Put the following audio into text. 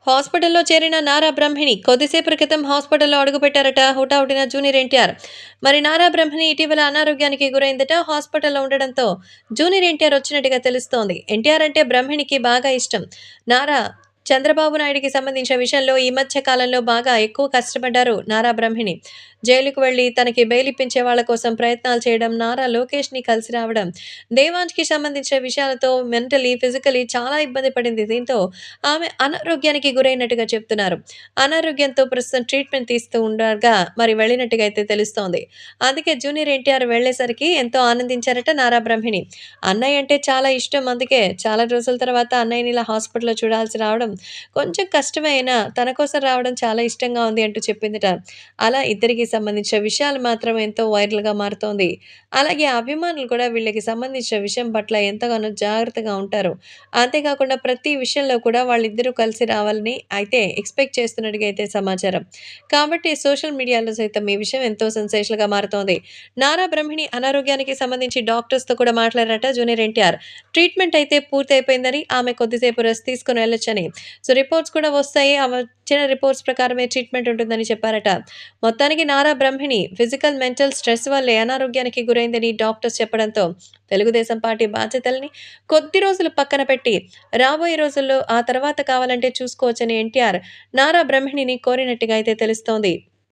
హాస్పిటల్‌లో చేరిన నారా బ్రహ్మిణి కొద్దిసేపటి క్రితం హాస్పిటల్‌లో అడుగుపెట్టారట హుటాహుటిన జూనియర్ ఎన్టీఆర్. మరి నారా బ్రహ్మిణి ఇటీవల అనారోగ్యానికి గురైందట. హాస్పిటల్‌లో ఉండడంతో జూనియర్ ఎన్టీఆర్ వచ్చినట్టుగా తెలుస్తోంది. ఎన్టీఆర్ అంటే బ్రహ్మిణికి బాగా ఇష్టం. నారా చంద్రబాబు నాయుడికి సంబంధించిన విషయంలో ఈ మధ్య కాలంలో బాగా ఎక్కువ కష్టపడ్డారు నారా బ్రహ్మిణి. జైలుకు వెళ్లి తనకి బెయిల్ ఇప్పించే వాళ్ళ కోసం ప్రయత్నాలు చేయడం, నారా లోకేష్‌ని కలిసి రావడం, దేవాంష్‌కి సంబంధించిన విషయాలతో మెంటలీ, ఫిజికల్లీ చాలా ఇబ్బంది పడింది. దీంతో ఆమె అనారోగ్యానికి గురైనట్టుగా చెప్తున్నారు. అనారోగ్యంతో ప్రస్తుతం ట్రీట్‌మెంట్ తీస్తూ ఉండగా మరి వెళ్ళినట్టుగా అయితే తెలుస్తోంది. అందుకే జూనియర్ ఎన్టీఆర్ వెళ్ళేసరికి ఎంతో ఆనందించారట నారా బ్రహ్మిణి. అన్నయ్య అంటే చాలా ఇష్టం. అందుకే చాలా రోజుల తర్వాత అన్నయ్యని ఇలా హాస్పిటల్‌లో చూడాల్సి రావడం కొంచెం కష్టమే అయినా తన కోసం రావడం చాలా ఇష్టంగా ఉంది అంటూ చెప్పిందట. అలా ఇద్దరికీ సంబంధించిన విషయాలు మాత్రం ఎంతో వైరల్‌గా మారుతోంది. అలాగే అభిమానులు కూడా వీళ్ళకి సంబంధించిన విషయం పట్ల ఎంతగానో జాగ్రత్తగా ఉంటారు. అంతేకాకుండా ప్రతి విషయంలో కూడా వాళ్ళిద్దరూ కలిసి రావాలని అయితే ఎక్స్‌పెక్ట్ చేస్తున్నట్టుగా అయితే సమాచారం. కాబట్టి సోషల్ మీడియాలో సైతం ఈ విషయం ఎంతో సెన్సేషనల్‌గా మారుతోంది. నారా బ్రహ్మిణి అనారోగ్యానికి సంబంధించి డాక్టర్స్‌తో కూడా మాట్లాడారట జూనియర్ ఎన్టీఆర్. ట్రీట్మెంట్ అయితే పూర్తయిపోయిందని, ఆమె కొద్దిసేపు రెస్ట్ తీసుకొని వెళ్ళొచ్చని. సో, రిపోర్ట్స్ కూడా వస్తాయి. ఆ వచ్చిన రిపోర్ట్స్ ప్రకారమే ట్రీట్మెంట్ ఉంటుందని చెప్పారట. మొత్తానికి Nara Brahmani physical, mental stress వల్లే అనారోగ్యానికి గురైందని డాక్టర్స్ చెప్పడంతో తెలుగుదేశం పార్టీ బాధ్యతల్ని కొద్ది రోజులు పక్కన పెట్టి రాబోయే రోజుల్లో ఆ తర్వాత కావాలంటే చూసుకోవచ్చని ఎన్టీఆర్ నారా బ్రహ్మిణిని కోరినట్టుగా అయితే తెలుస్తోంది.